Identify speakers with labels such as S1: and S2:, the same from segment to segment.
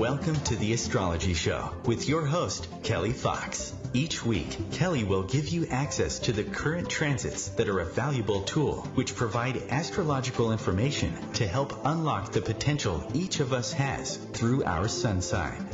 S1: Welcome to the Astrology Show with your host, Kelly Fox. Each week, Kelly will give you access to the current transits that are a valuable tool which provide astrological information to help unlock the potential each of us has through our sun sign.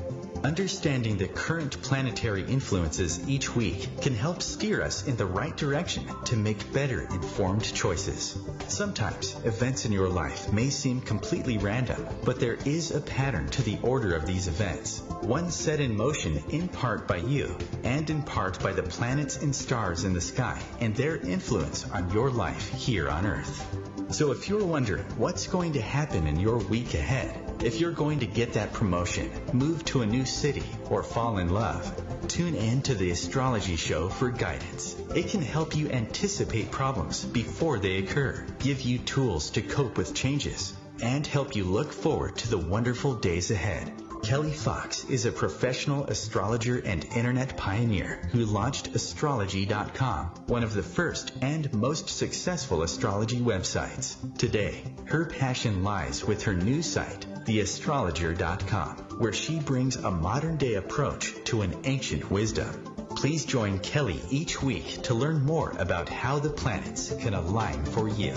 S1: Understanding the current planetary influences each week can help steer us in the right direction to make better informed choices. Sometimes events in your life may seem completely random, but there is a pattern to the order of these events, one set in motion in part by you and in part by the planets and stars in the sky and their influence on your life here on Earth. So if you're wondering what's going to happen in your week ahead, if you're going to get that promotion, move to a new city, or fall in love, tune in to the Astrology Show for guidance. It can help you anticipate problems before they occur, give you tools to cope with changes, and help you look forward to the wonderful days ahead. Kelly Fox is a professional astrologer and internet pioneer who launched astrology.com, one of the first and most successful astrology websites. Today, her passion lies with her new site, theastrologer.com, where she brings a modern-day approach to an ancient wisdom. Please join Kelly each week to learn more about how the planets can align for you.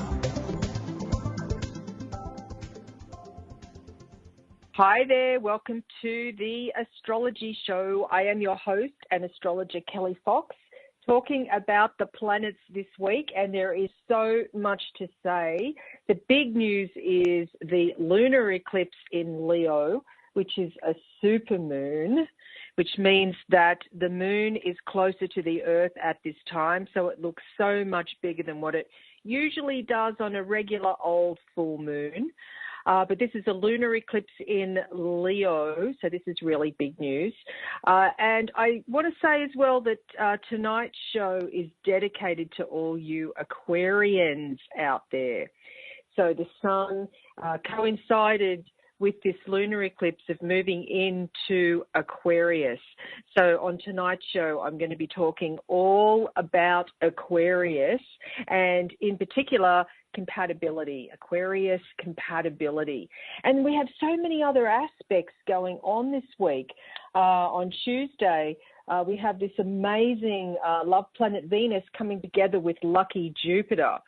S2: Hi there, welcome to the Astrology Show. I am your host and astrologer Kelly Fox, talking about the planets this week, and there is so much to say. The big news is the lunar eclipse in Leo, which is a supermoon, which means that the moon is closer to the Earth at this time, so it looks so much bigger than what it usually does on a regular old full moon. But this is a lunar eclipse in Leo, so this is really big news. And I want to say as well that tonight's show is dedicated to all you Aquarians out there. So the sun coincided with this lunar eclipse of moving into Aquarius. So on tonight's show, I'm going to be talking all about Aquarius and in particular, compatibility, Aquarius compatibility. And we have so many other aspects going on this week. On Tuesday, we have this amazing love planet Venus coming together with lucky Jupiter.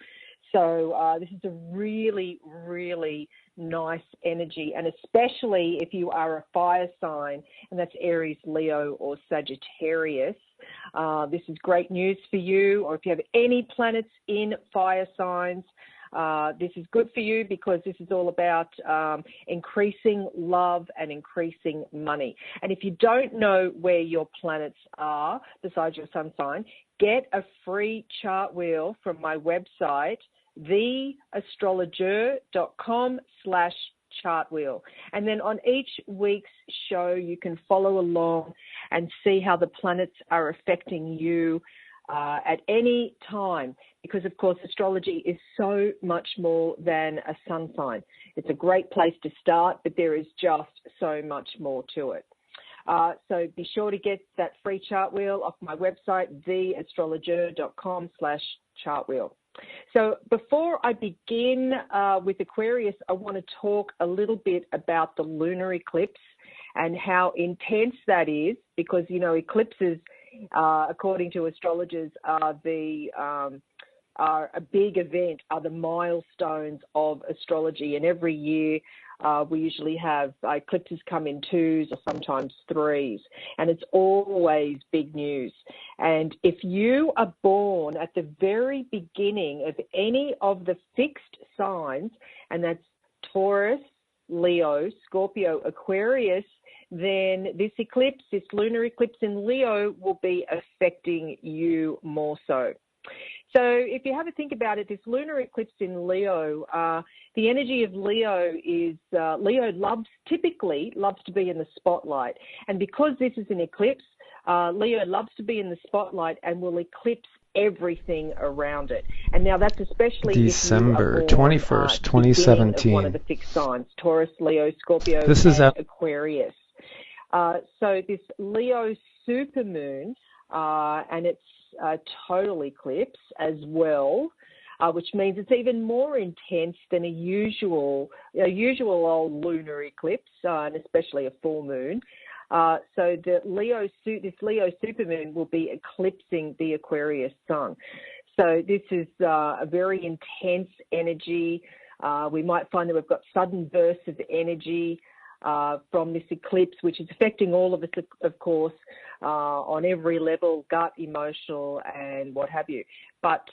S2: So this is a really, really nice energy, and especially if you are a fire sign, and that's Aries, Leo, or Sagittarius. This is great news for you, or if you have any planets in fire signs, this is good for you because this is all about increasing love and increasing money. And if you don't know where your planets are besides your sun sign, get a free chart wheel from my website, theastrologer.com/chart wheel. And then on each week's show, you can follow along and see how the planets are affecting you at any time, because of course astrology is so much more than a sun sign. It's a great place to start, but there is just so much more to it. So be sure to get that free chart wheel off my website, theastrologer.com/chart wheel. So before I begin with Aquarius, I want to talk a little bit about the lunar eclipse and how intense that is, because, you know, eclipses, according to astrologers, are a big event, are the milestones of astrology. And every year we usually have eclipses come in 2s or sometimes 3s, and it's always big news. And if you are born at the very beginning of any of the fixed signs, and that's Taurus, Leo, Scorpio, Aquarius, then this eclipse, this lunar eclipse in Leo, will be affecting you more so. So if you have a think about it, this lunar eclipse in Leo, the energy of Leo is, Leo typically loves to be in the spotlight. And because this is an eclipse, Leo loves to be in the spotlight and will eclipse everything around it. And now that's especially
S3: December 21st, 2017.
S2: One of the fixed signs, Taurus, Leo, Scorpio, and Aquarius. So this Leo supermoon, and it's a total eclipse as well, which means it's even more intense than a usual old lunar eclipse, and especially a full moon. So this Leo supermoon will be eclipsing the Aquarius sun. So this is a very intense energy. We might find that we've got sudden bursts of energy from this eclipse, which is affecting all of us, of course, on every level, gut, emotional, and what have you. But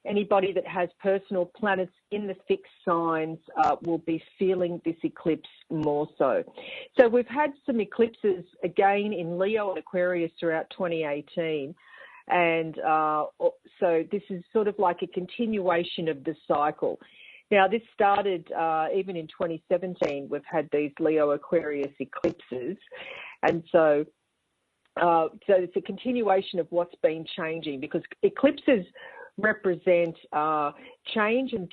S2: anybody that has personal planets in the fixed signs will be feeling this eclipse more so. So we've had some eclipses again in Leo and Aquarius throughout 2018. And so this is sort of like a continuation of the cycle. Now, this started even in 2017. We've had these Leo Aquarius eclipses. And so it's a continuation of what's been changing, because eclipses represent change and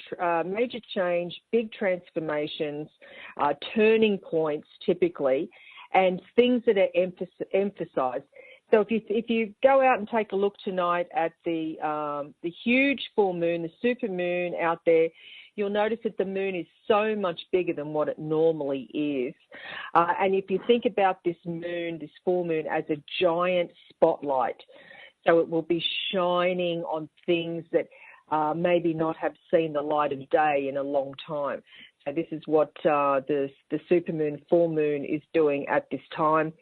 S2: major change, big transformations, turning points typically, and things that are emphasized. So if you go out and take a look tonight at the huge full moon, the super moon out there, you'll notice that the moon is so much bigger than what it normally is. And if you think about this moon, this full moon, as a giant spotlight, so it will be shining on things that maybe not have seen the light of day in a long time. So this is what the supermoon, full moon is doing at this time.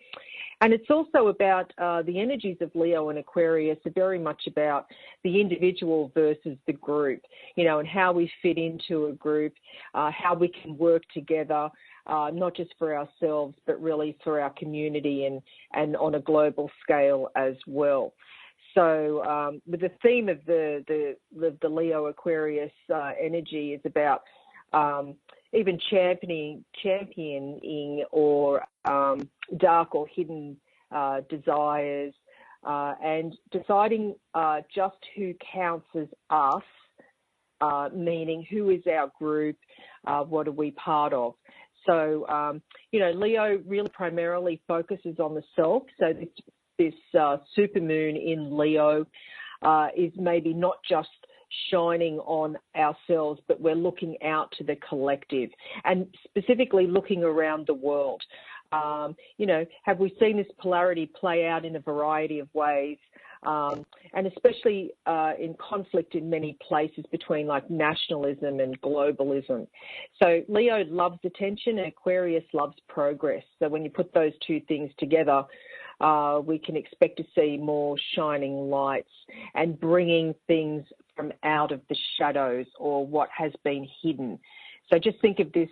S2: And it's also about the energies of Leo and Aquarius are very much about the individual versus the group, and how we fit into a group, how we can work together, not just for ourselves, but really for our community and on a global scale as well. So with the theme of the Leo Aquarius energy is about even championing or dark or hidden desires, and deciding just who counts as us, meaning who is our group, what are we part of. So, Leo really primarily focuses on the self. So this supermoon in Leo is maybe not just shining on ourselves, but we're looking out to the collective and specifically looking around the world. Have we seen this polarity play out in a variety of ways, and especially in conflict in many places between like nationalism and globalism. So Leo loves attention and Aquarius loves progress. So when you put those two things together, we can expect to see more shining lights and bringing things from out of the shadows or what has been hidden. So just think of this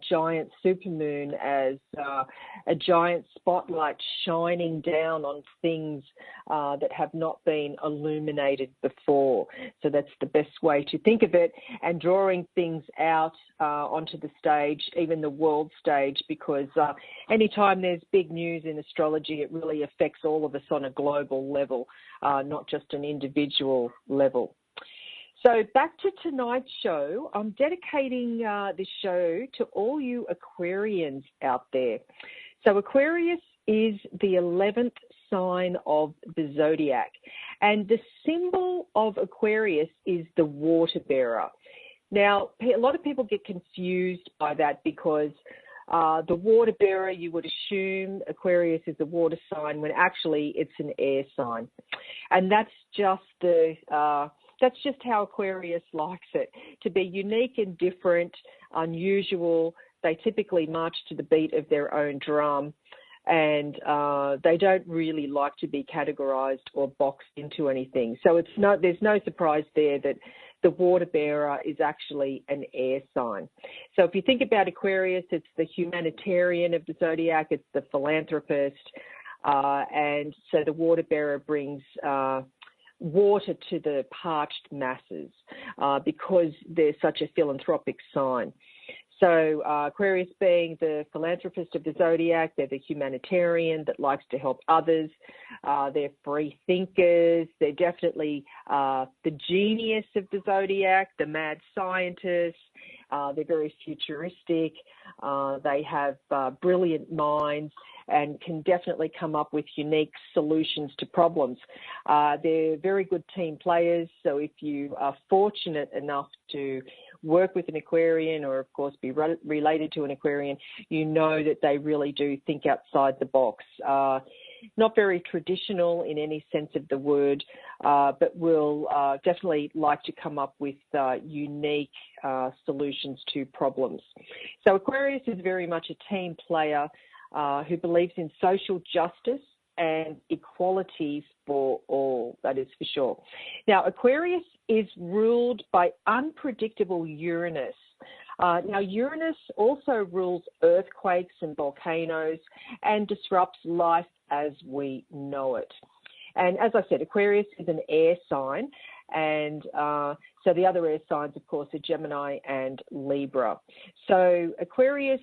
S2: giant supermoon as a giant spotlight shining down on things that have not been illuminated before. So that's the best way to think of it, and drawing things out onto the stage, even the world stage, because anytime there's big news in astrology, it really affects all of us on a global level, not just an individual level. So back to tonight's show. I'm dedicating this show to all you Aquarians out there. So Aquarius is the 11th sign of the zodiac, and the symbol of Aquarius is the water bearer. Now, a lot of people get confused by that because the water bearer, you would assume Aquarius is a water sign when actually it's an air sign. And that's just how Aquarius likes it, to be unique and different, unusual. They typically march to the beat of their own drum, and they don't really like to be categorized or boxed into anything. So there's no surprise there that the water bearer is actually an air sign. So if you think about Aquarius, it's the humanitarian of the zodiac, it's the philanthropist, and so the water bearer brings water to the parched masses because they're such a philanthropic sign. So Aquarius being the philanthropist of the zodiac, they're the humanitarian that likes to help others. They're free thinkers. They're definitely the genius of the zodiac, the mad scientists. They're very futuristic. They have brilliant minds, and can definitely come up with unique solutions to problems. They're very good team players, so if you are fortunate enough to work with an Aquarian or, of course, be related to an Aquarian, you know that they really do think outside the box. Not very traditional in any sense of the word, but will definitely like to come up with unique solutions to problems. So Aquarius is very much a team player who believes in social justice and equality for all, that is for sure. Now, Aquarius is ruled by unpredictable Uranus. Now, Uranus also rules earthquakes and volcanoes and disrupts life as we know it. And as I said, Aquarius is an air sign, and so the other air signs, of course, are Gemini and Libra. So Aquarius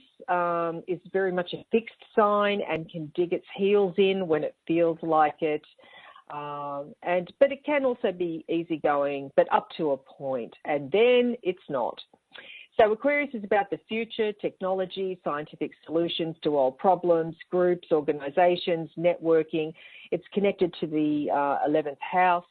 S2: is very much a fixed sign and can dig its heels in when it feels like it. But it can also be easygoing, but up to a point, and then it's not. So Aquarius is about the future, technology, scientific solutions to all problems, groups, organisations, networking. It's connected to the 11th house,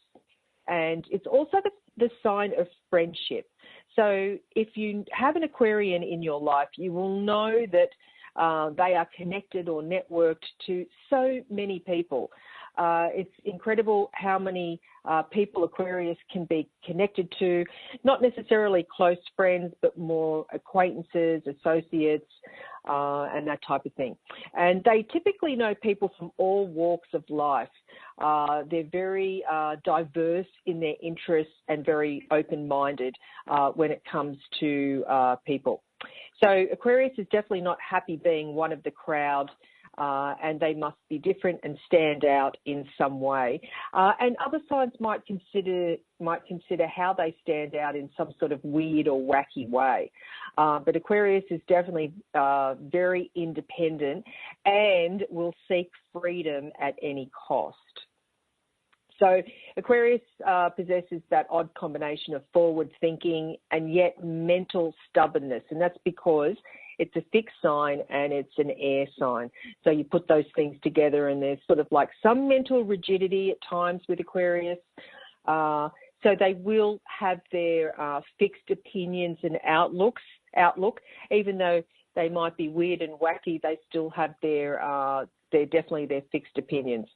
S2: and it's also the sign of friendship. So if you have an Aquarian in your life, you will know that they are connected or networked to so many people. It's incredible how many people Aquarius can be connected to, not necessarily close friends, but more acquaintances, associates, and that type of thing. And they typically know people from all walks of life. They're very diverse in their interests and very open-minded when it comes to people. So Aquarius is definitely not happy being one of the crowd. And they must be different and stand out in some way. And other signs might consider how they stand out in some sort of weird or wacky way. But Aquarius is definitely very independent and will seek freedom at any cost. So Aquarius possesses that odd combination of forward thinking and yet mental stubbornness, and that's because it's a fixed sign and it's an air sign. So you put those things together and there's sort of like some mental rigidity at times with Aquarius. So they will have their fixed opinions and outlook, even though they might be weird and wacky, they still have their definitely their fixed opinions.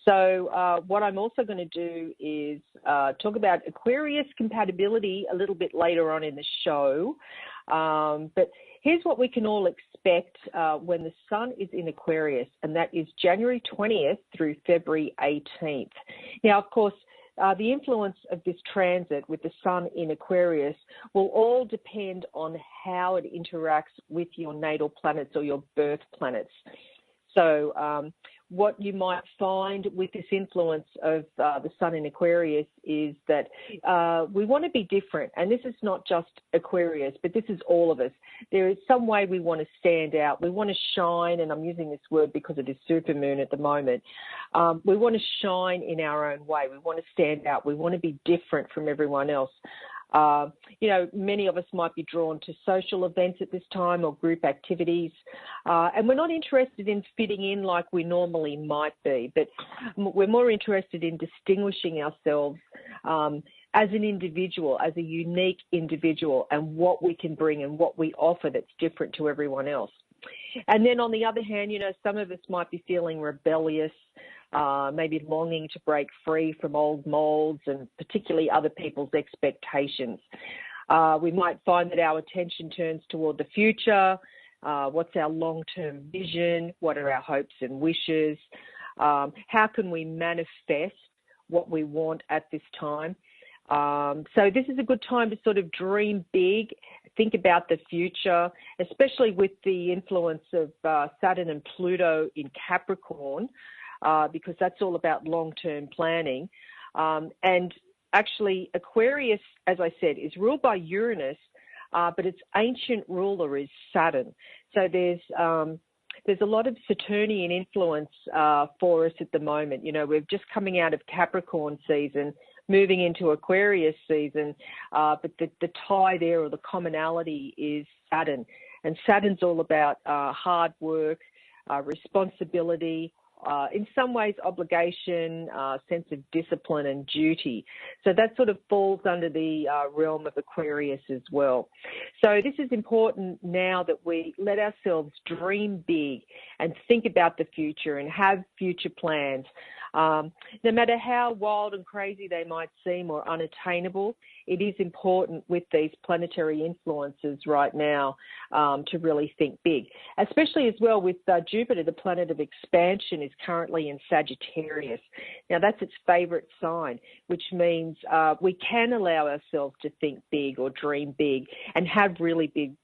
S2: So what I'm also going to do is talk about Aquarius compatibility a little bit later on in the show. But here's what we can all expect when the Sun is in Aquarius, and that is January 20th through February 18th. Now, of course, the influence of this transit with the Sun in Aquarius will all depend on how it interacts with your natal planets or your birth planets. So what you might find with this influence of the Sun in Aquarius is that we want to be different. And this is not just Aquarius, but this is all of us. There is some way we want to stand out. We want to shine, and I'm using this word because it is supermoon at the moment. We want to shine in our own way. We want to stand out. We want to be different from everyone else. Many of us might be drawn to social events at this time or group activities, and we're not interested in fitting in like we normally might be, but we're more interested in distinguishing ourselves as an individual, as a unique individual, and what we can bring and what we offer that's different to everyone else. And then on the other hand, some of us might be feeling rebellious, maybe longing to break free from old molds and particularly other people's expectations. We might find that our attention turns toward the future. What's our long-term vision? What are our hopes and wishes? How can we manifest what we want at this time? So this is a good time to sort of dream big, think about the future, especially with the influence of Saturn and Pluto in Capricorn, because that's all about long-term planning. And actually, Aquarius, as I said, is ruled by Uranus, but its ancient ruler is Saturn. So there's a lot of Saturnian influence for us at the moment. We're just coming out of Capricorn season, moving into Aquarius season, but the tie there or the commonality is Saturn. And Saturn's all about hard work, responsibility, in some ways obligation, sense of discipline and duty. So that sort of falls under the realm of Aquarius as well. So this is important now that we let ourselves dream big and think about the future and have future plans. No matter how wild and crazy they might seem or unattainable, it is important with these planetary influences right now to really think big, especially as well with Jupiter, the planet of expansion, is currently in Sagittarius. Now, that's its favourite sign, which means we can allow ourselves to think big or dream big and have really big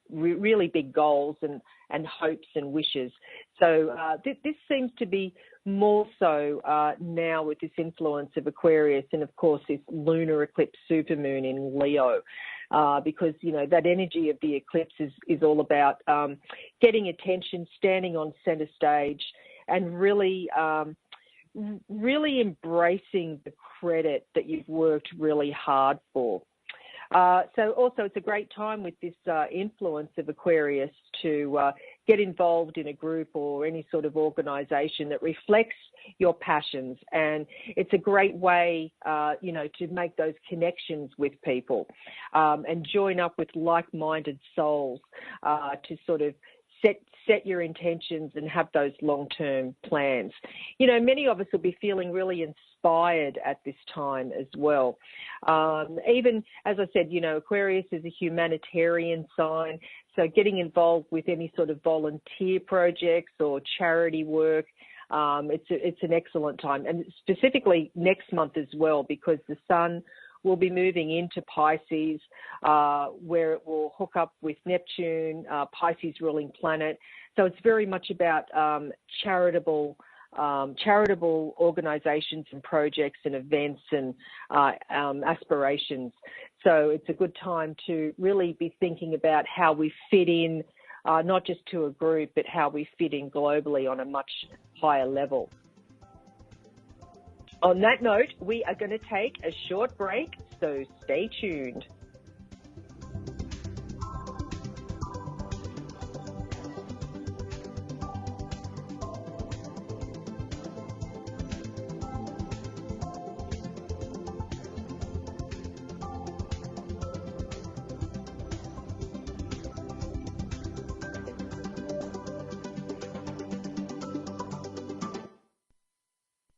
S2: goals and hopes and wishes. So this seems to be more so now with this influence of Aquarius and, of course, this lunar eclipse supermoon in Leo, because, you know, that energy of the eclipse is all about getting attention, standing on centre stage, and really embracing the credit that you've worked really hard for. So also it's a great time with this influence of Aquarius to get involved in a group or any sort of organisation that reflects your passions. And it's a great way, to make those connections with people and join up with like-minded souls to sort of set your intentions and have those long-term plans. You know, many of us will be feeling really inspired at this time as well. Even, as I said, you know, Aquarius is a humanitarian sign, so getting involved with any sort of volunteer projects or charity work, it's an excellent time. And specifically next month as well, because the Sun will be moving into Pisces, where it will hook up with Neptune, Pisces ruling planet. So it's very much about charitable organisations and projects and events and aspirations. So it's a good time to really be thinking about how we fit in, not just to a group, but how we fit in globally on a much higher level. On that note, we are going to take a short break, so stay tuned.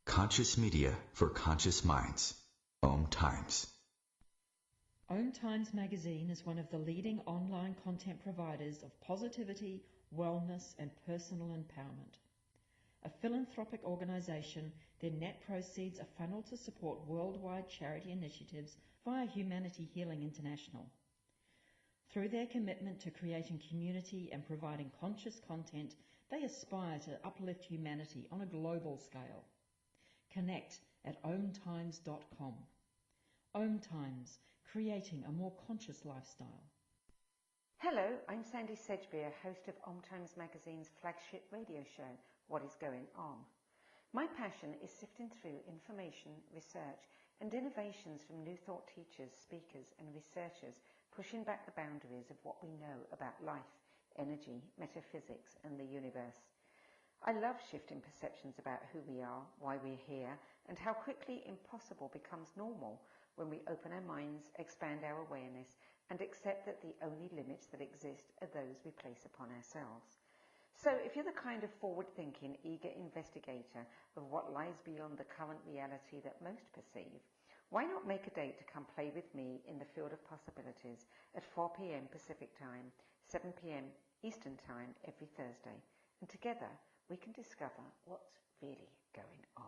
S1: Conscious media for conscious minds. OMTimes.
S4: OMTimes magazine is one of the leading online content providers of positivity, wellness and personal empowerment. A philanthropic organisation, their net proceeds are funneled to support worldwide charity initiatives via Humanity Healing International. Through their commitment to creating community and providing conscious content, they aspire to uplift humanity on a global scale. Connect at omtimes.com. OMTimes, creating a more conscious lifestyle.
S5: Hello, I'm Sandy Sedgbeer, host of OMTimes magazine's flagship radio show, What is Going On? My passion is sifting through information, research and innovations from new thought teachers, speakers and researchers pushing back the boundaries of what we know about life, energy, metaphysics and the universe. I love shifting perceptions about who we are, why we're here, and how quickly impossible becomes normal when we open our minds, expand our awareness, and accept that the only limits that exist are those we place upon ourselves. So if you're the kind of forward-thinking, eager investigator of what lies beyond the current reality that most perceive, why not make a date to come play with me in the field of possibilities at 4 p.m. Pacific Time, 7 p.m. Eastern Time every Thursday, and together we can discover what's really going on.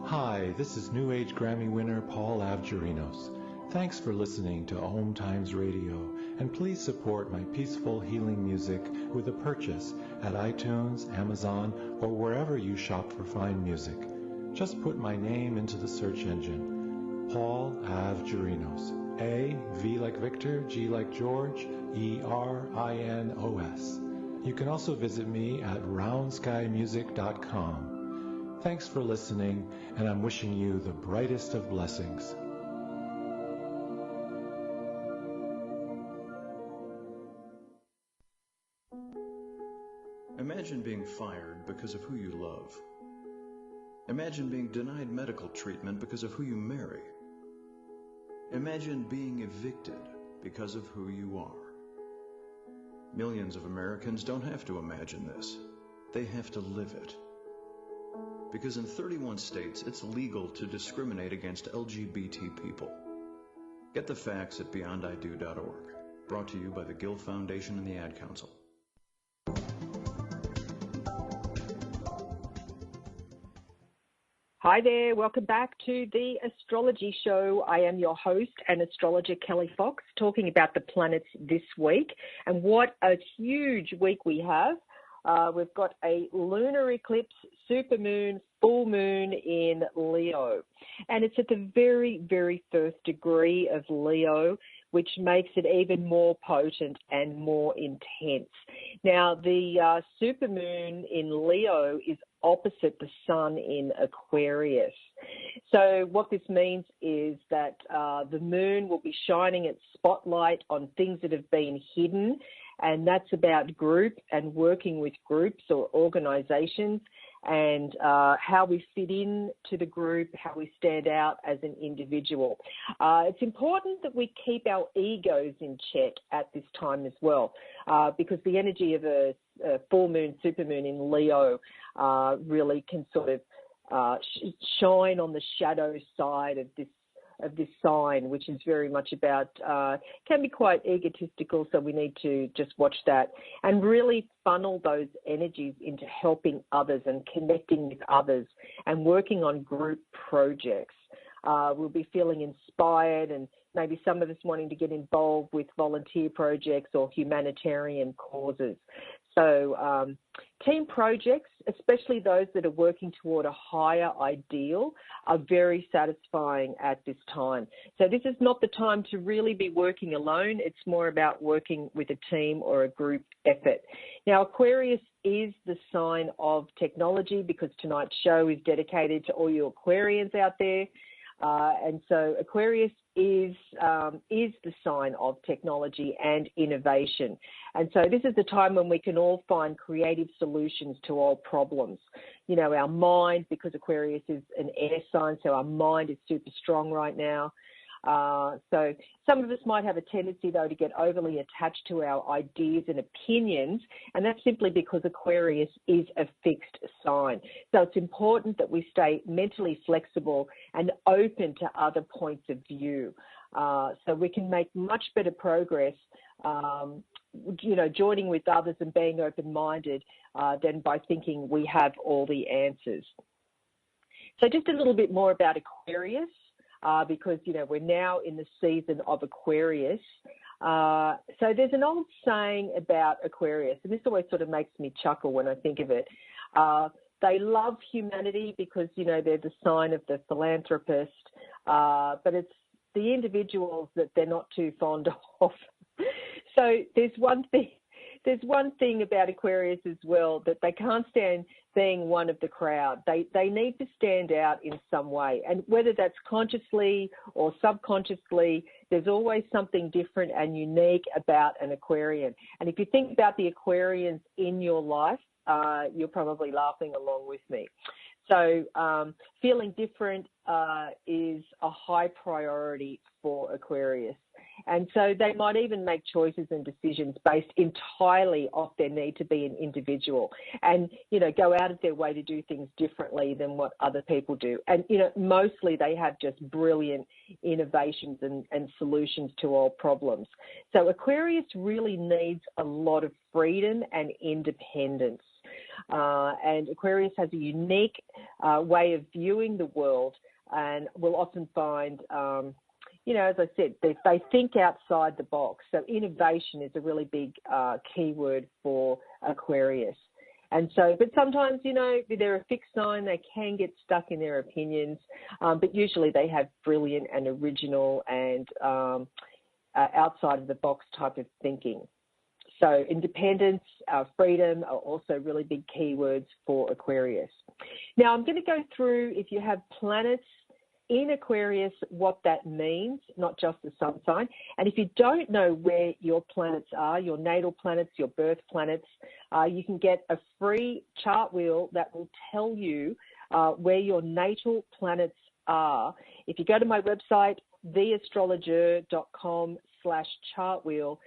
S6: Hi, this is New Age Grammy winner Paul Avgerinos. Thanks for listening to OMTimes Radio, and please support my peaceful healing music with a purchase at iTunes, Amazon, or wherever you shop for fine music. Just put my name into the search engine, Paul Avgerinos. A, V like Victor, G like George, E-R-I-N-O-S. You can also visit me at roundskymusic.com. Thanks for listening, and I'm wishing you the brightest of blessings.
S7: Imagine being fired because of who you love. Imagine being denied medical treatment because of who you marry. Imagine being evicted because of who you are. Millions of Americans don't have to imagine this. They have to live it. Because in 31 states, it's legal to discriminate against LGBT people. Get the facts at beyondido.org. Brought to you by the Gill Foundation and the Ad Council.
S2: Hi there, welcome back to the Astrology Show. I am your host and astrologer Kelly Fox, talking about the planets this week. And what a huge week we have. We've got a lunar eclipse, supermoon, full moon in Leo. And it's at the very, very first degree of Leo, which makes it even more potent and more intense. Now, the supermoon in Leo is opposite the sun in Aquarius. So what this means is that the moon will be shining its spotlight on things that have been hidden, and that's about group and working with groups or organizations, and how we fit in to the group, how we stand out as an individual. It's important that we keep our egos in check at this time as well, because the energy of a full moon, supermoon in Leo really can sort of shine on the shadow side of this sign, which is very much about, can be quite egotistical, so we need to just watch that and really funnel those energies into helping others and connecting with others and working on group projects. We'll be feeling inspired, and maybe some of us wanting to get involved with volunteer projects or humanitarian causes. So team projects, especially those that are working toward a higher ideal, are very satisfying at this time. So this is not the time to really be working alone. It's more about working with a team or a group effort. Now, Aquarius is the sign of technology, because tonight's show is dedicated to all you Aquarians out there. And so Aquarius is the sign of technology and innovation. And so this is the time when we can all find creative solutions to all problems. You know, our mind, because Aquarius is an air sign, so our mind is super strong right now. So some of us might have a tendency, though, to get overly attached to our ideas and opinions, and that's simply because Aquarius is a fixed sign. So it's important that we stay mentally flexible and open to other points of view, so we can make much better progress, joining with others and being open-minded than by thinking we have all the answers. So just a little bit more about Aquarius. Because, we're now in the season of Aquarius. So there's an old saying about Aquarius, and this always sort of makes me chuckle when I think of it. They love humanity because, they're the sign of the philanthropist, but it's the individuals that they're not too fond of. So there's one thing about Aquarius as well, that they can't stand being one of the crowd. They need to stand out in some way. And whether that's consciously or subconsciously, there's always something different and unique about an Aquarian. And if you think about the Aquarians in your life, you're probably laughing along with me. So feeling different is a high priority for Aquarius. And so they might even make choices and decisions based entirely off their need to be an individual and, go out of their way to do things differently than what other people do. And, mostly they have just brilliant innovations and solutions to all problems. So Aquarius really needs a lot of freedom and independence. And Aquarius has a unique way of viewing the world, and we'll often find as I said, they think outside the box. So innovation is a really big keyword for Aquarius. And so, but sometimes, they're a fixed sign. They can get stuck in their opinions, but usually they have brilliant and original and outside of the box type of thinking. So independence, freedom are also really big keywords for Aquarius. Now, I'm going to go through, if you have planets in Aquarius, what that means, not just the sun sign. And if you don't know where your planets are, your natal planets, your birth planets, you can get a free chart wheel that will tell you where your natal planets are. If you go to my website, theastrologer.com/chart wheel,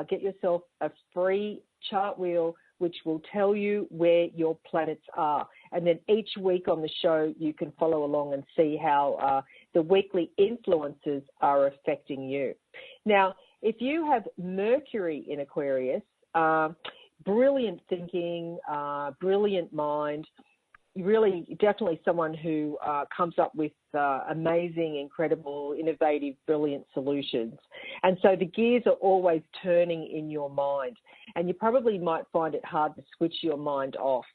S2: get yourself a free chart wheel which will tell you where your planets are. And then each week on the show, you can follow along and see how the weekly influences are affecting you. Now, if you have Mercury in Aquarius, brilliant thinking, brilliant mind, really definitely someone who comes up with amazing, incredible, innovative, brilliant solutions. And so the gears are always turning in your mind, and you probably might find it hard to switch your mind off.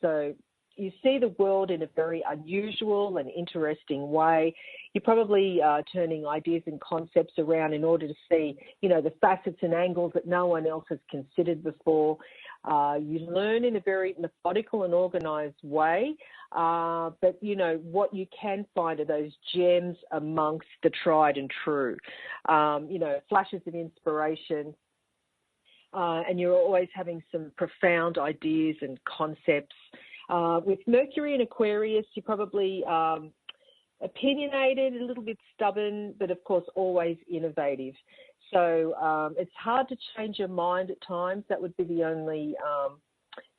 S2: So you see the world in a very unusual and interesting way. You're probably turning ideas and concepts around in order to see, the facets and angles that no one else has considered before. You learn in a very methodical and organised way, but, what you can find are those gems amongst the tried and true, flashes of inspiration, and you're always having some profound ideas and concepts. With Mercury in Aquarius, you're probably opinionated, a little bit stubborn, but of course always innovative. So it's hard to change your mind at times. That would be the only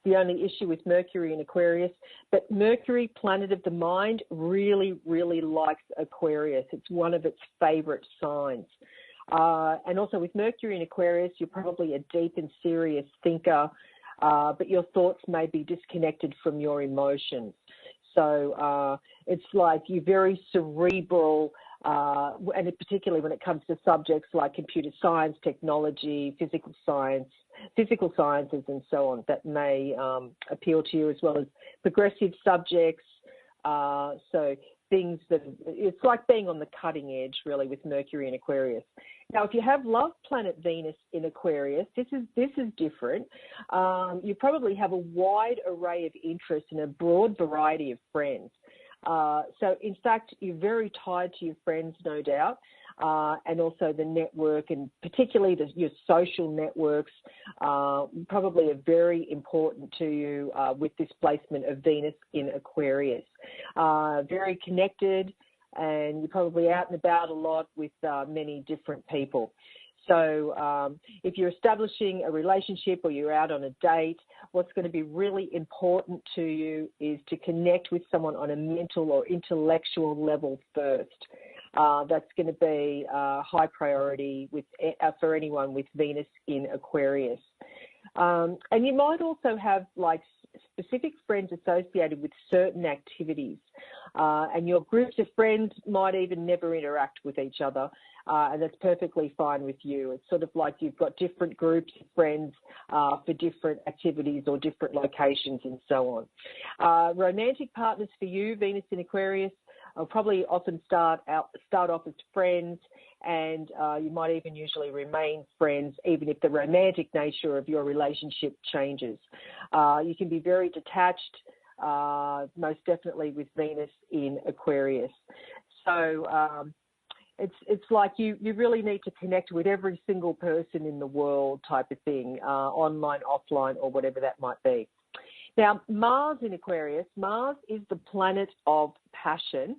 S2: issue with Mercury in Aquarius. But Mercury, planet of the mind, really, really likes Aquarius. It's one of its favourite signs. And also with Mercury in Aquarius, you're probably a deep and serious thinker, but your thoughts may be disconnected from your emotions. So it's like you're very cerebral, and particularly when it comes to subjects like computer science, technology, physical sciences, and so on, that may appeal to you, as well as progressive subjects. So things that it's like being on the cutting edge, really, with Mercury in Aquarius. Now, if you have love planet Venus in Aquarius, this is different. You probably have a wide array of interests and a broad variety of friends. So, in fact, you're very tied to your friends, no doubt, and also the network, and particularly your social networks probably are very important to you with this placement of Venus in Aquarius. Very connected, and you're probably out and about a lot with many different people. So if you're establishing a relationship or you're out on a date, what's going to be really important to you is to connect with someone on a mental or intellectual level first. That's going to be high priority for anyone with Venus in Aquarius. And you might also have specific friends associated with certain activities, and your groups of friends might even never interact with each other, and that's perfectly fine with you. It's sort of like you've got different groups of friends for different activities or different locations and so on. Romantic partners for you, Venus in Aquarius, will probably often start off as friends, and you might even usually remain friends even if the romantic nature of your relationship changes. You can be very detached, most definitely with Venus in Aquarius. So it's like you really need to connect with every single person in the world type of thing, online, offline, or whatever that might be. Now, Mars in Aquarius, Mars is the planet of passion.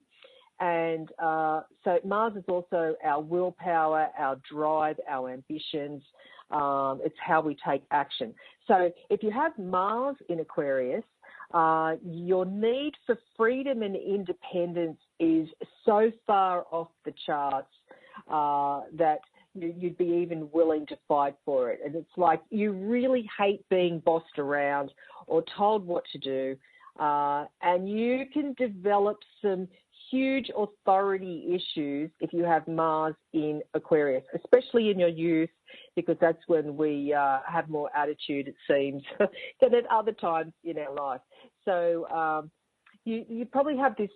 S2: And so Mars is also our willpower, our drive, our ambitions. It's how we take action. So if you have Mars in Aquarius, your need for freedom and independence is so far off the charts that you'd be even willing to fight for it. And it's like you really hate being bossed around or told what to do, and you can develop some huge authority issues if you have Mars in Aquarius, especially in your youth, because that's when we have more attitude, it seems, than at other times in our life. So you probably have this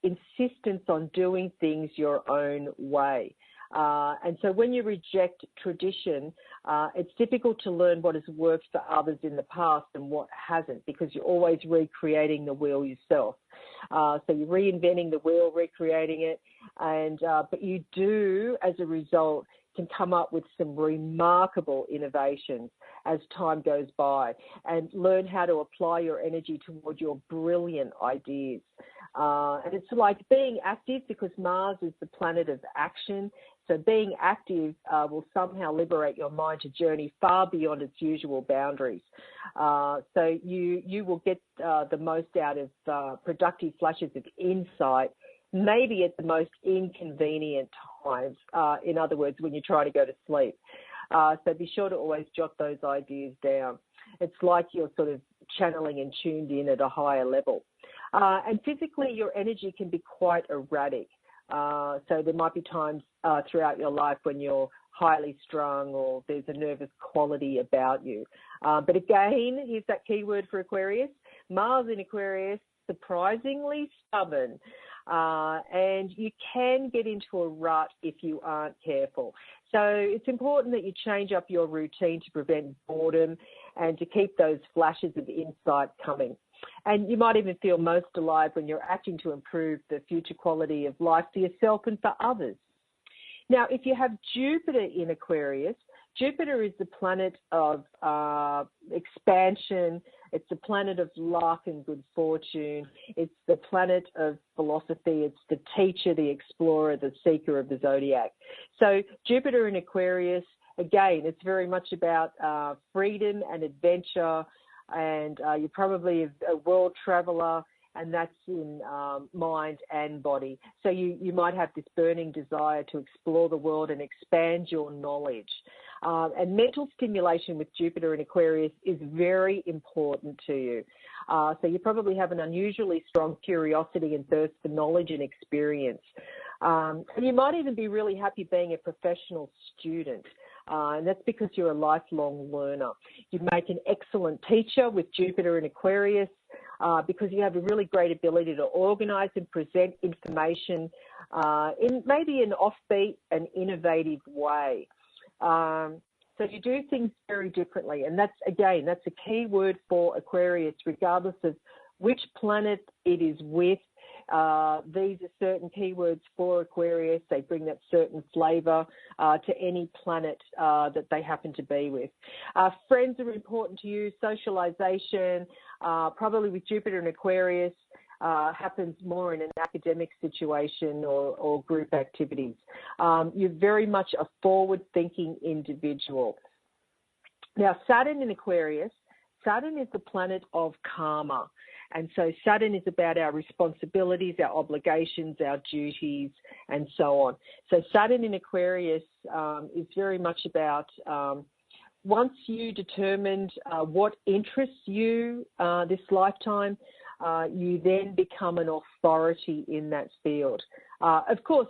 S2: insistence on doing things your own way. And so when you reject tradition, it's difficult to learn what has worked for others in the past and what hasn't, because you're always recreating the wheel yourself. So you're reinventing the wheel, recreating it, and but you do, as a result, can come up with some remarkable innovations as time goes by, and learn how to apply your energy toward your brilliant ideas. And it's like being active, because Mars is the planet of action. So being active will somehow liberate your mind to journey far beyond its usual boundaries. So you will get the most out of productive flashes of insight, maybe at the most inconvenient times. In other words, when you try to go to sleep. So be sure to always jot those ideas down. It's like you're sort of channeling and tuned in at a higher level. And physically, your energy can be quite erratic. So there might be times throughout your life when you're highly strung or there's a nervous quality about you. But again, here's that key word for Aquarius. Mars in Aquarius, surprisingly stubborn. And you can get into a rut if you aren't careful. So it's important that you change up your routine to prevent boredom and to keep those flashes of insight coming. And you might even feel most alive when you're acting to improve the future quality of life for yourself and for others. Now, if you have Jupiter in Aquarius, Jupiter is the planet of expansion. It's the planet of luck and good fortune. It's the planet of philosophy. It's the teacher, the explorer, the seeker of the zodiac. So Jupiter in Aquarius, again, it's very much about freedom and adventure, and you're probably a world traveler, and that's in mind and body. So you might have this burning desire to explore the world and expand your knowledge. And mental stimulation with Jupiter in Aquarius is very important to you. So you probably have an unusually strong curiosity and thirst for knowledge and experience. And you might even be really happy being a professional student. And that's because you're a lifelong learner. You make an excellent teacher with Jupiter in Aquarius, because you have a really great ability to organise and present information in maybe an offbeat and innovative way. So you do things very differently, and that's a key word for Aquarius, regardless of which planet it is with. These are certain keywords for Aquarius. They bring that certain flavour to any planet that they happen to be with. Friends are important to you. Socialisation, probably with Jupiter and Aquarius, happens more in an academic situation or group activities. You're very much a forward-thinking individual. Now, Saturn in Aquarius, Saturn is the planet of karma. And so Saturn is about our responsibilities, our obligations, our duties, and so on. So Saturn in Aquarius is very much about once you determined what interests you this lifetime, you then become an authority in that field. Of course,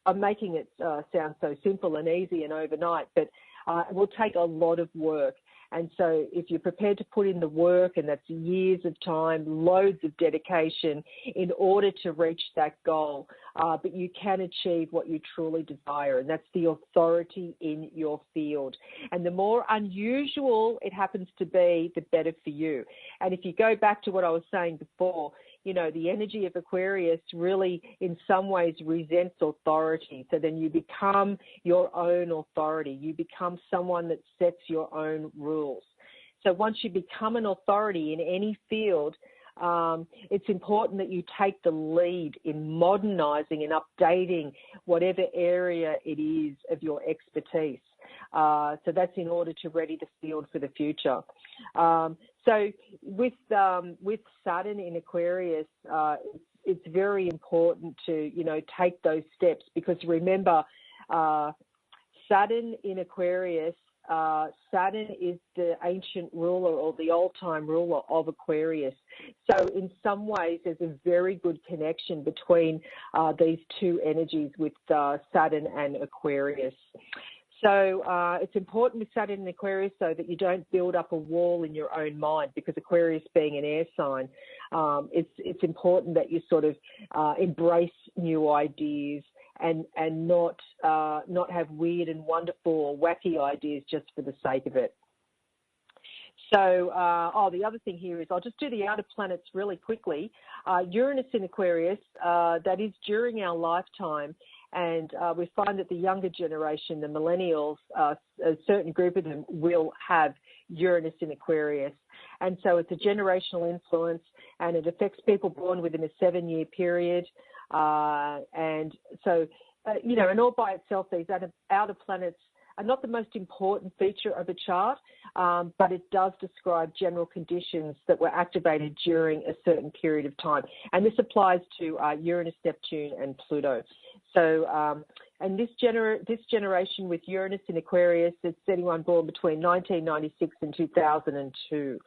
S2: I'm making it sound so simple and easy and overnight, but it will take a lot of work. And so if you're prepared to put in the work, and that's years of time, loads of dedication in order to reach that goal, but you can achieve what you truly desire, and that's the authority in your field. And the more unusual it happens to be, the better for you. And if you go back to what I was saying before, you know, the energy of Aquarius really in some ways resents authority. So then you become your own authority. You become someone that sets your own rules. So once you become an authority in any field, it's important that you take the lead in modernising and updating whatever area it is of your expertise. So that's in order to ready the field for the future. So with Saturn in Aquarius, it's very important to, you know, take those steps, because remember, Saturn in Aquarius, Saturn is the ancient ruler or the old-time ruler of Aquarius. So in some ways, there's a very good connection between these two energies with Saturn and Aquarius. So it's important with Saturn and Aquarius so that you don't build up a wall in your own mind, because Aquarius being an air sign, it's important that you sort of embrace new ideas and not have weird and wonderful or wacky ideas just for the sake of it. So, the other thing here is I'll just do the outer planets really quickly. Uranus in Aquarius, that is during our lifetime, and we find that the younger generation, the millennials, a certain group of them will have Uranus in Aquarius. And so it's a generational influence, and it affects people born within a 7-year period. And so, and all by itself, these outer planets are not the most important feature of a chart, but it does describe general conditions that were activated during a certain period of time. And this applies to Uranus, Neptune, and Pluto. So, and this generation with Uranus in Aquarius, it's anyone born between 1996 and 2002.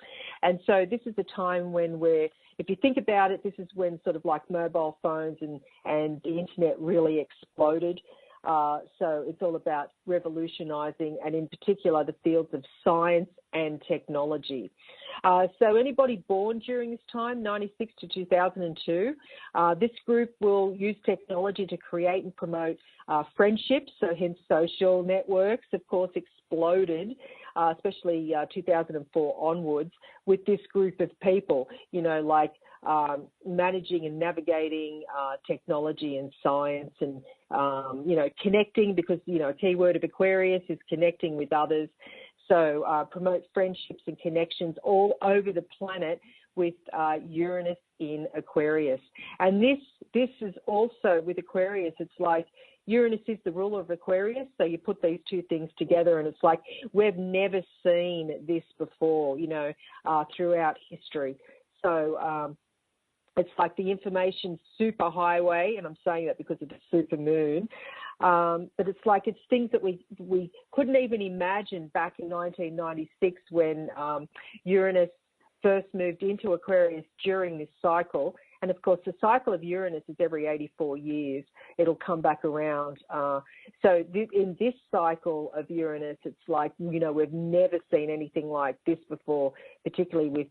S2: And so this is a time when if you think about it, this is when sort of like mobile phones and the internet really exploded. So it's all about revolutionizing, and in particular, the fields of science and technology. So anybody born during this time, 96 to 2002, this group will use technology to create and promote friendships, so hence social networks, of course, exploded, especially 2004 onwards, with this group of people, like managing and navigating technology and science and, connecting, because, a key word of Aquarius is connecting with others. So promote friendships and connections all over the planet with Uranus in Aquarius. And this is also with Aquarius, it's like Uranus is the ruler of Aquarius, so you put these two things together and it's like we've never seen this before, throughout history. So it's like the information superhighway, and I'm saying that because of the super moon. But it's like it's things that we couldn't even imagine back in 1996 when Uranus first moved into Aquarius during this cycle. And, of course, the cycle of Uranus is every 84 years. It'll come back around. So in this cycle of Uranus, it's like, we've never seen anything like this before, particularly with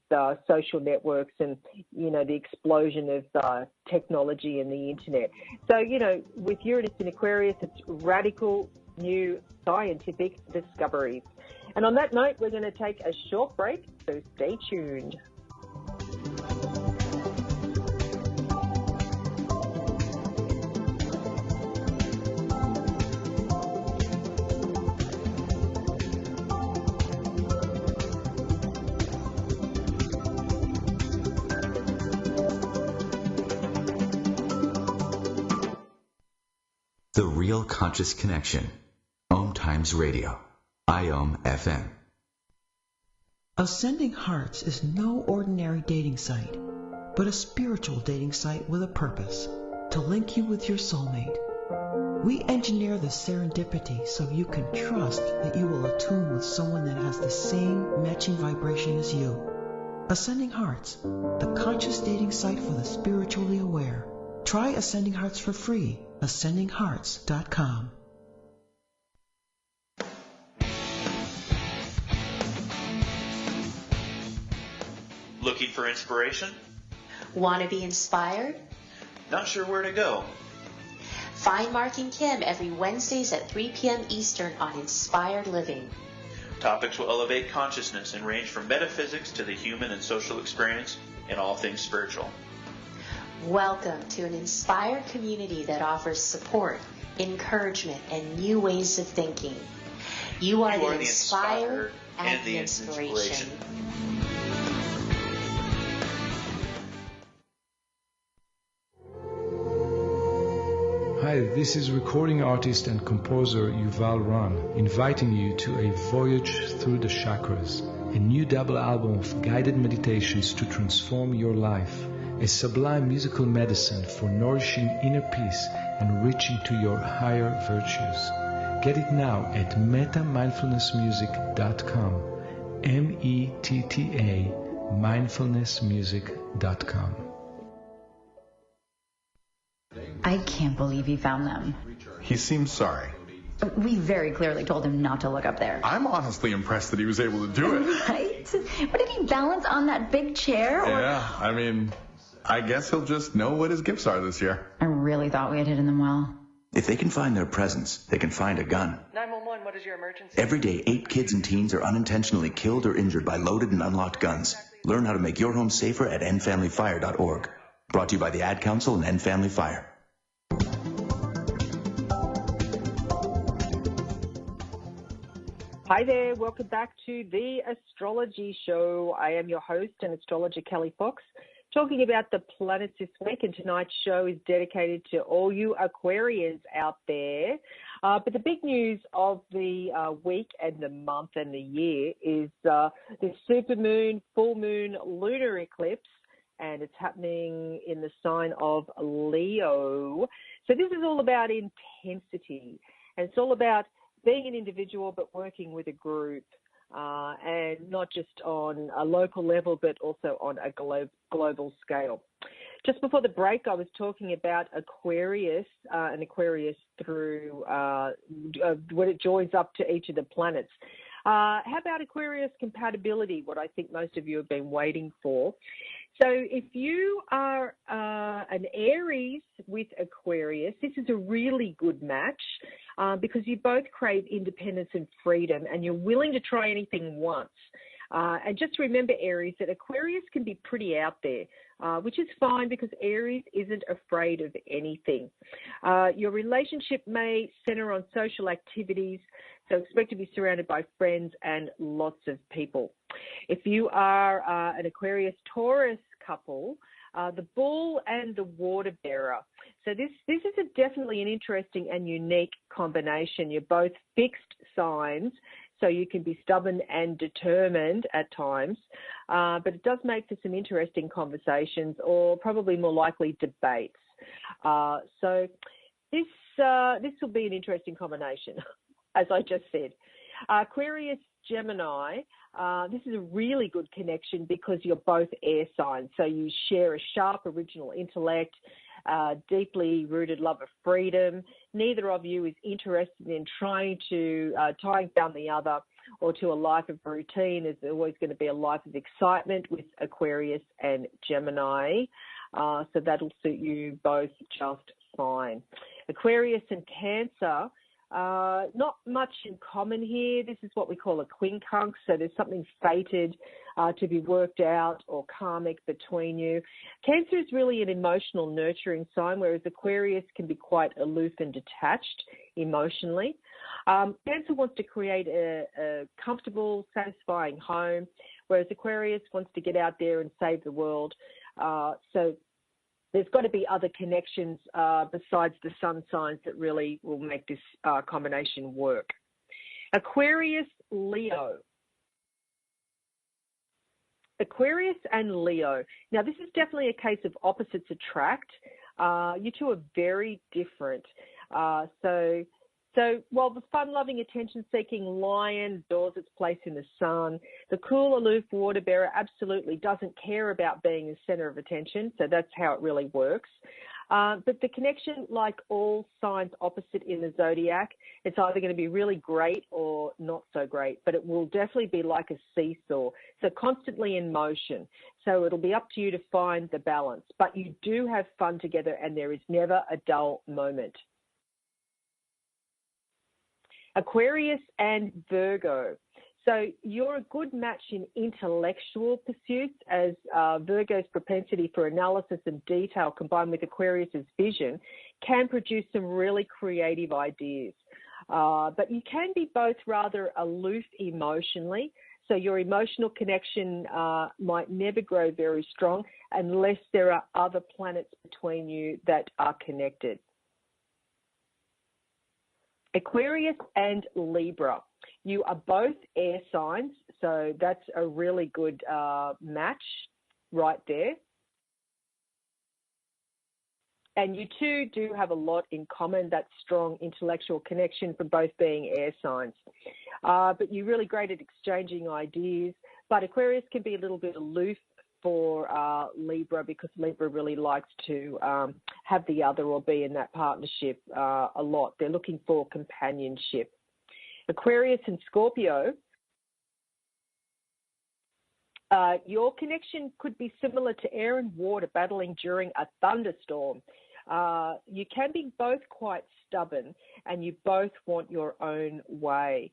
S2: social networks and, the explosion of technology and the internet. So, with Uranus in Aquarius, it's radical new scientific discoveries. And on that note, we're going to take a short break, so stay tuned.
S1: The Real Conscious Connection. OMTimes Radio. IOM FM.
S8: Ascending Hearts is no ordinary dating site, but a spiritual dating site with a purpose, to link you with your soulmate. We engineer the serendipity so you can trust that you will attune with someone that has the same matching vibration as you. Ascending Hearts, the conscious dating site for the spiritually aware. Try Ascending Hearts for free. AscendingHearts.com.
S9: Looking for inspiration?
S10: Want to be inspired?
S9: Not sure where to go?
S10: Find Mark and Kim every Wednesdays at 3 p.m. Eastern on Inspired Living.
S9: Topics will elevate consciousness and range from metaphysics to the human and social experience and all things spiritual.
S10: Welcome to an inspired community that offers support, encouragement, and new ways of thinking. You are the inspired and the inspiration.
S11: Hi, this is recording artist and composer Yuval Ran, inviting you to a voyage through the chakras, a new double album of guided meditations to transform your life, a sublime musical medicine for nourishing inner peace and reaching to your higher virtues. Get it now at metamindfulnessmusic.com, METTA mindfulnessmusic.com.
S12: I can't believe he found them.
S13: He seems sorry.
S12: We very clearly told him not to look up there.
S13: I'm honestly impressed that he was able to do it.
S12: Right? What, did he balance on that big chair?
S13: Yeah, I mean, I guess he'll just know what his gifts are this year.
S12: I really thought we had hidden them well.
S14: If they can find their presents, they can find a gun.
S15: 911, what is your emergency?
S14: Every day, 8 kids and teens are unintentionally killed or injured by loaded and unlocked guns. Learn how to make your home safer at endfamilyfire.org. Brought to you by the Ad Council and End Family Fire.
S2: Hi there, welcome back to the Astrology Show. I am your host and astrologer Kelly Fox, talking about the planets this week, and tonight's show is dedicated to all you Aquarians out there. But the big news of the week and the month and the year is the supermoon, full moon, lunar eclipse, and it's happening in the sign of Leo. So this is all about intensity, and it's all about being an individual but working with a group, and not just on a local level but also on a global scale. Just before the break, I was talking about Aquarius, and Aquarius through when it joins up to each of the planets. How about Aquarius compatibility, what I think most of you have been waiting for? So if you are an Aries with Aquarius, this is a really good match because you both crave independence and freedom, and you're willing to try anything once. And just remember, Aries, that Aquarius can be pretty out there, which is fine because Aries isn't afraid of anything. Your relationship may center on social activities, so expect to be surrounded by friends and lots of people. If you are an Aquarius-Taurus couple, the bull and the water bearer. So this is definitely an interesting and unique combination. You're both fixed signs, so you can be stubborn and determined at times, but it does make for some interesting conversations, or probably more likely debates. So this will be an interesting combination, as I just said. Aquarius Gemini, this is a really good connection because you're both air signs, so you share a sharp original intellect, deeply rooted love of freedom. Neither of you is interested in trying to tying down the other or to a life of routine. There's always going to be a life of excitement with Aquarius and Gemini, so that'll suit you both just fine. Aquarius and Cancer, not much in common here. This is what we call a quincunx, so there's something fated to be worked out or karmic between you. Cancer is really an emotional, nurturing sign, whereas Aquarius can be quite aloof and detached emotionally. Cancer wants to create a comfortable, satisfying home, whereas Aquarius wants to get out there and save the world. So there's got to be other connections besides the sun signs that really will make this combination work. Aquarius, Leo. Aquarius and Leo. Now, this is definitely a case of opposites attract. You two are very different. So while the fun-loving, attention-seeking lion adores its place in the sun, the cool, aloof water bearer absolutely doesn't care about being the center of attention, so that's how it really works. But the connection, like all signs opposite in the zodiac, it's either going to be really great or not so great, but it will definitely be like a seesaw, so constantly in motion. So it'll be up to you to find the balance, but you do have fun together and there is never a dull moment. Aquarius and Virgo. So you're a good match in intellectual pursuits, as Virgo's propensity for analysis and detail combined with Aquarius's vision can produce some really creative ideas. But you can be both rather aloof emotionally, so your emotional connection might never grow very strong unless there are other planets between you that are connected. Aquarius and Libra. You are both air signs, so that's a really good match right there. And you two do have a lot in common, that strong intellectual connection from both being air signs. But you're really great at exchanging ideas. But Aquarius can be a little bit aloof for Libra because Libra really likes to have the other or be in that partnership a lot. They're looking for companionship. Aquarius and Scorpio, your connection could be similar to air and water battling during a thunderstorm. You can be both quite stubborn, and you both want your own way.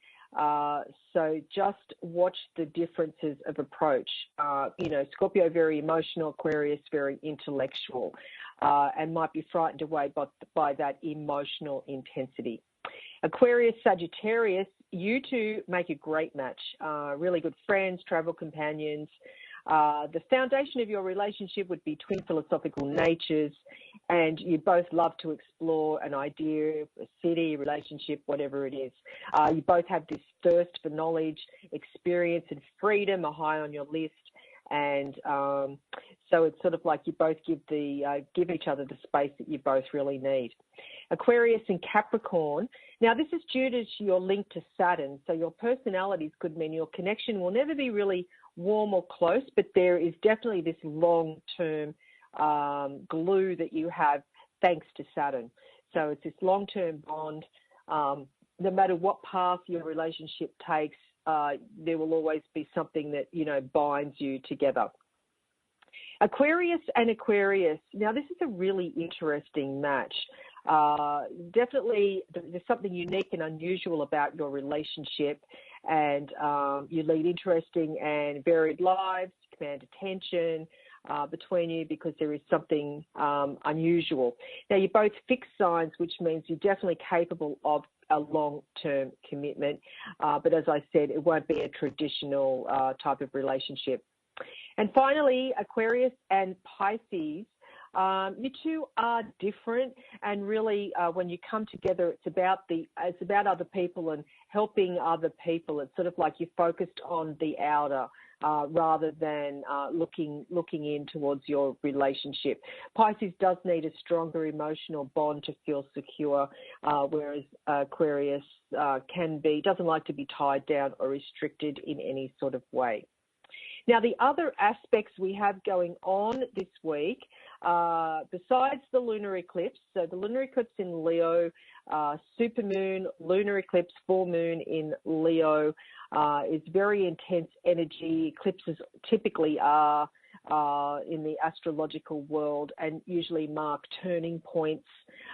S2: So just watch the differences of approach. Scorpio, very emotional, Aquarius, very intellectual, and might be frightened away by that emotional intensity. Aquarius, Sagittarius, you two make a great match. Really good friends, travel companions. The foundation of your relationship would be twin philosophical natures, and you both love to explore an idea, a city, relationship, whatever it is. You both have this thirst for knowledge, experience, and freedom are high on your list, and so it's sort of like you both give each other the space that you both really need. Aquarius and Capricorn. Now, this is due to your link to Saturn, so your personalities could mean your connection will never be really warm or close, but there is definitely this long-term glue that you have thanks to Saturn. So it's this long-term bond. No matter what path your relationship takes, there will always be something that, binds you together. Aquarius and Aquarius. Now, this is a really interesting match. Definitely there's something unique and unusual about your relationship, and you lead interesting and varied lives, command attention between you because there is something unusual. Now, you're both fixed signs, which means you're definitely capable of a long-term commitment, but as I said, it won't be a traditional type of relationship. And finally, Aquarius and Pisces. You two are different, and really, when you come together, it's about other people and helping other people. It's sort of like you're focused on the outer rather than looking in towards your relationship. Pisces does need a stronger emotional bond to feel secure, whereas Aquarius doesn't like to be tied down or restricted in any sort of way. Now, the other aspects we have going on this week, besides the lunar eclipse, so the lunar eclipse in Leo, supermoon, lunar eclipse, full moon in Leo, is very intense energy. Eclipses typically are in the astrological world and usually mark turning points.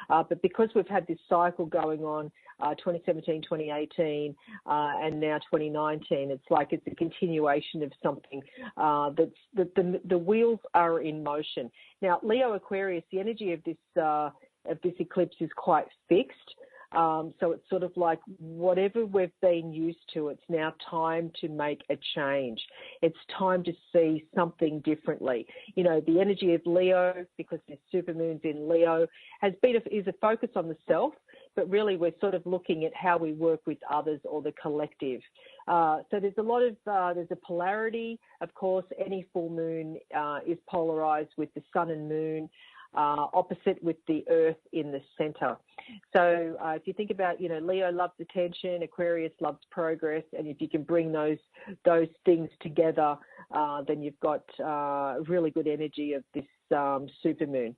S2: But because we've had this cycle going on, 2017, 2018, and now 2019, it's like it's a continuation of something the wheels are in motion. Now, Leo Aquarius, the energy of this eclipse is quite fixed. So it's sort of like whatever we've been used to, it's now time to make a change. It's time to see something differently. The energy of Leo, because there's supermoons in Leo, is a focus on the self, but really we're sort of looking at how we work with others or the collective. So there's there's a polarity. Of course, any full moon is polarized with the sun and moon, opposite with the earth in the center. So if you think about, Leo loves attention, Aquarius loves progress, and if you can bring those things together, then you've got really good energy of this supermoon.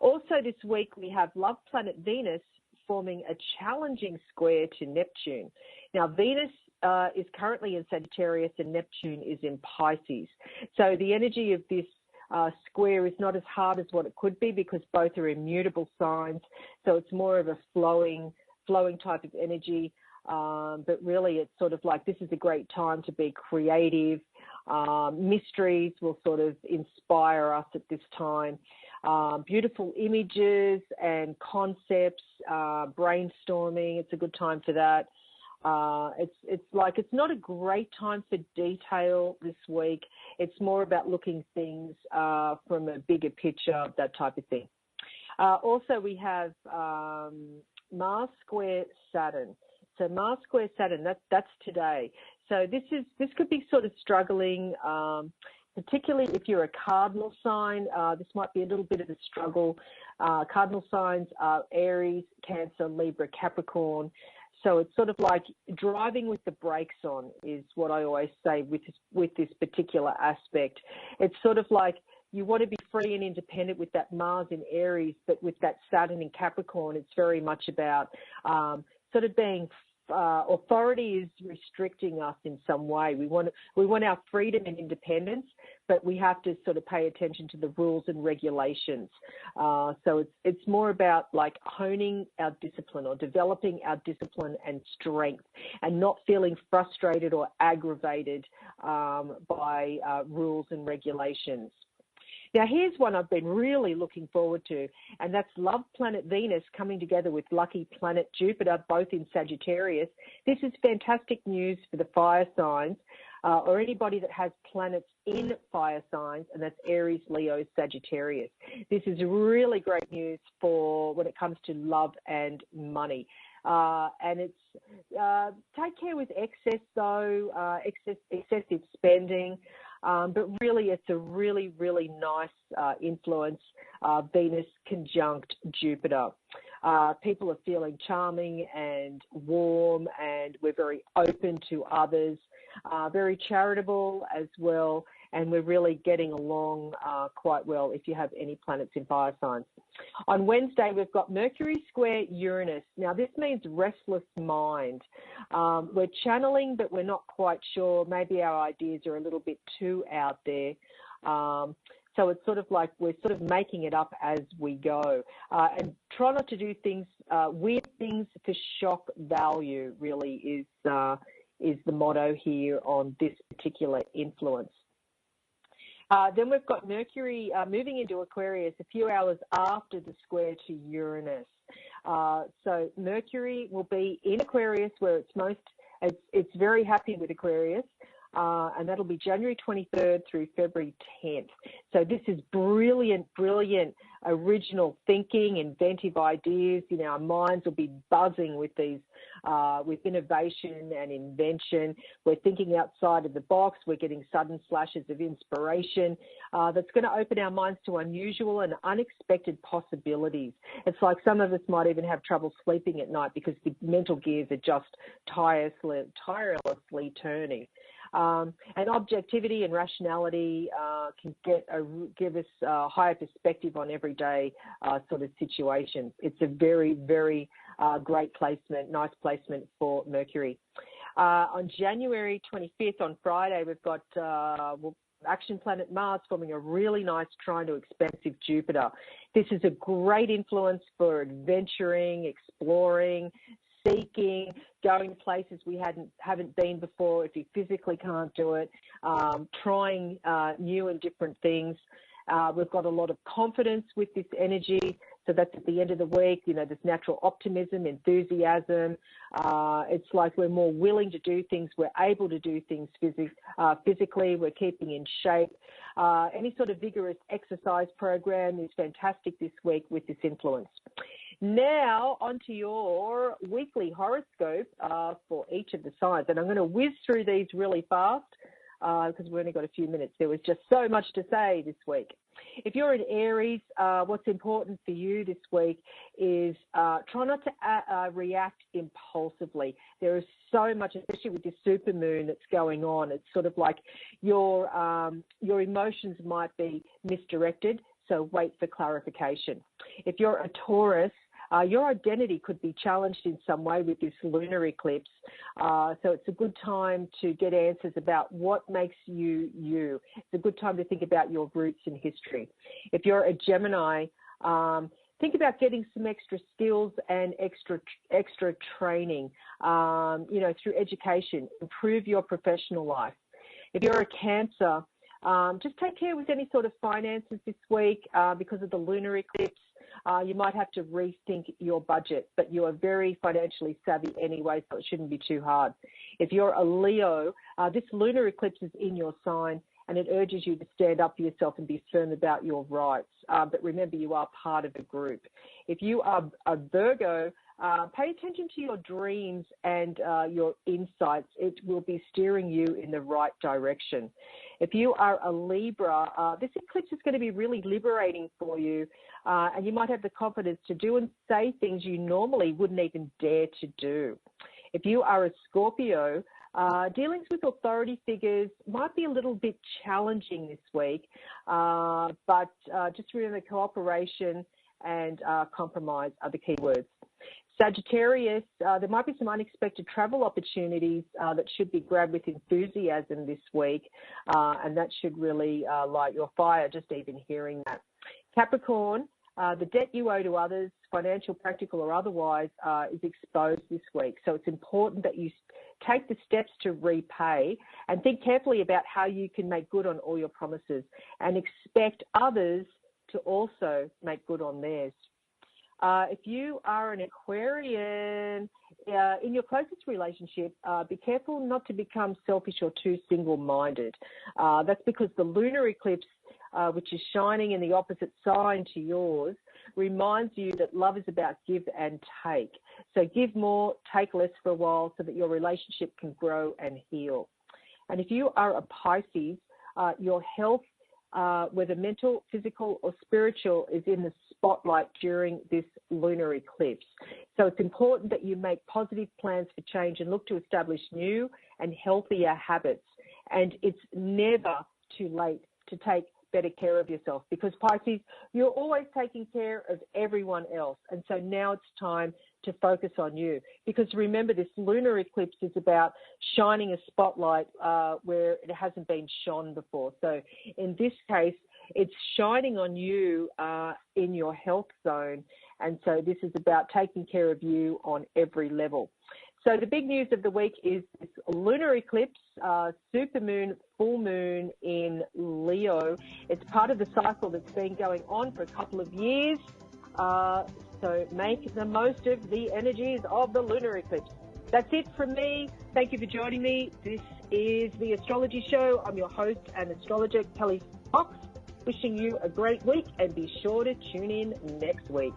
S2: Also this week we have love planet Venus forming a challenging square to Neptune. Now, Venus is currently in Sagittarius and Neptune is in Pisces. So the energy of this square is not as hard as what it could be because both are immutable signs. So it's more of a flowing type of energy. But really it's sort of like this is a great time to be creative. Mysteries will sort of inspire us at this time. Beautiful images and concepts, brainstorming. It's a good time for that. It's not a great time for detail this week. It's more about looking things from a bigger picture, that type of thing. Also, we have Mars square Saturn. So Mars square Saturn, that's today. So this could be sort of struggling, particularly if you're a cardinal sign. This might be a little bit of a struggle. Cardinal signs are Aries, Cancer, Libra, Capricorn. So it's sort of like driving with the brakes on is what I always say with this particular aspect. It's sort of like you want to be free and independent with that Mars in Aries, but with that Saturn in Capricorn, it's very much about sort of being authority is restricting us in some way. We want our freedom and independence, but we have to sort of pay attention to the rules and regulations. So it's more about like honing our discipline or developing our discipline and strength, and not feeling frustrated or aggravated by rules and regulations. Now, here's one I've been really looking forward to, and that's love planet Venus coming together with lucky planet Jupiter, both in Sagittarius. This is fantastic news for the fire signs, or anybody that has planets in fire signs, and that's Aries, Leo, Sagittarius. This is really great news for when it comes to love and money. And it's take care with excess, though, excessive spending. But really, it's a really, really nice influence, Venus conjunct Jupiter. People are feeling charming and warm, and we're very open to others, very charitable as well, and we're really getting along quite well if you have any planets in fire signs. On Wednesday, we've got Mercury square Uranus. Now, this means restless mind. We're channeling, but we're not quite sure. Maybe our ideas are a little bit too out there. So it's sort of like we're sort of making it up as we go. And try not to do things, weird things for shock value, really is the motto here on this particular influence. Then we've got Mercury moving into Aquarius a few hours after the square to Uranus. So Mercury will be in Aquarius where it's very happy with Aquarius. And that'll be January 23rd through February 10th. So this is brilliant, original thinking, inventive ideas. You know, our minds will be buzzing with these, with innovation and invention. We're thinking outside of the box. We're getting sudden flashes of inspiration that's going to open our minds to unusual and unexpected possibilities. It's like some of us might even have trouble sleeping at night because the mental gears are just tirelessly turning. And objectivity and rationality can give us a higher perspective on everyday sort of situations. It's a very, very great placement, nice placement for Mercury. On January 25th, on Friday, we've got action planet Mars forming a really nice trine to expansive Jupiter. This is a great influence for adventuring, exploring, seeking, going to places we haven't been before if you physically can't do it, trying new and different things. We've got a lot of confidence with this energy, so that's at the end of the week. You know, there's natural optimism, enthusiasm. It's like we're more willing to do things. We're able to do things physically. We're keeping in shape. Any sort of vigorous exercise program is fantastic this week with this influence. Now, onto your weekly horoscope for each of the signs. And I'm going to whiz through these really fast because we've only got a few minutes. There was just so much to say this week. If you're in Aries, what's important for you this week is try not to react impulsively. There is so much, especially with this supermoon that's going on. It's sort of like your emotions might be misdirected, so wait for clarification. If you're a Taurus, your identity could be challenged in some way with this lunar eclipse. So it's a good time to get answers about what makes you you. It's a good time to think about your roots and history. If you're a Gemini, think about getting some extra skills and extra training, through education. Improve your professional life. If you're a Cancer, just take care with any sort of finances this week because of the lunar eclipse. You might have to rethink your budget, but you are very financially savvy anyway, so it shouldn't be too hard. If you're a Leo, this lunar eclipse is in your sign, and it urges you to stand up for yourself and be firm about your rights. But remember, you are part of a group. If you are a Virgo, pay attention to your dreams and your insights. It will be steering you in the right direction. If you are a Libra, this eclipse is going to be really liberating for you, and you might have the confidence to do and say things you normally wouldn't even dare to do. If you are a Scorpio, dealings with authority figures might be a little bit challenging this week, but just remember cooperation and compromise are the key words. Sagittarius, there might be some unexpected travel opportunities that should be grabbed with enthusiasm this week, and that should really light your fire, just even hearing that. Capricorn, the debt you owe to others, financial, practical or otherwise, is exposed this week. So it's important that you take the steps to repay and think carefully about how you can make good on all your promises and expect others to also make good on theirs. If you are an Aquarian, in your closest relationship, be careful not to become selfish or too single-minded. That's because the lunar eclipse, which is shining in the opposite sign to yours, reminds you that love is about give and take. So give more, take less for a while so that your relationship can grow and heal. And if you are a Pisces, your health, whether mental, physical or spiritual, is in the spotlight during this lunar eclipse. So it's important that you make positive plans for change and look to establish new and healthier habits. And it's never too late to take better care of yourself, because Pisces, you're always taking care of everyone else. And so now it's time to focus on you, because remember, this lunar eclipse is about shining a spotlight where it hasn't been shone before. So in this case, it's shining on you in your health zone. And so this is about taking care of you on every level. So the big news of the week is this lunar eclipse, supermoon, full moon in Leo. It's part of the cycle that's been going on for a couple of years. So make the most of the energies of the lunar eclipse. That's it from me. Thank you for joining me. This is The Astrology Show. I'm your host and astrologer, Kelly Fox, wishing you a great week, and be sure to tune in next week.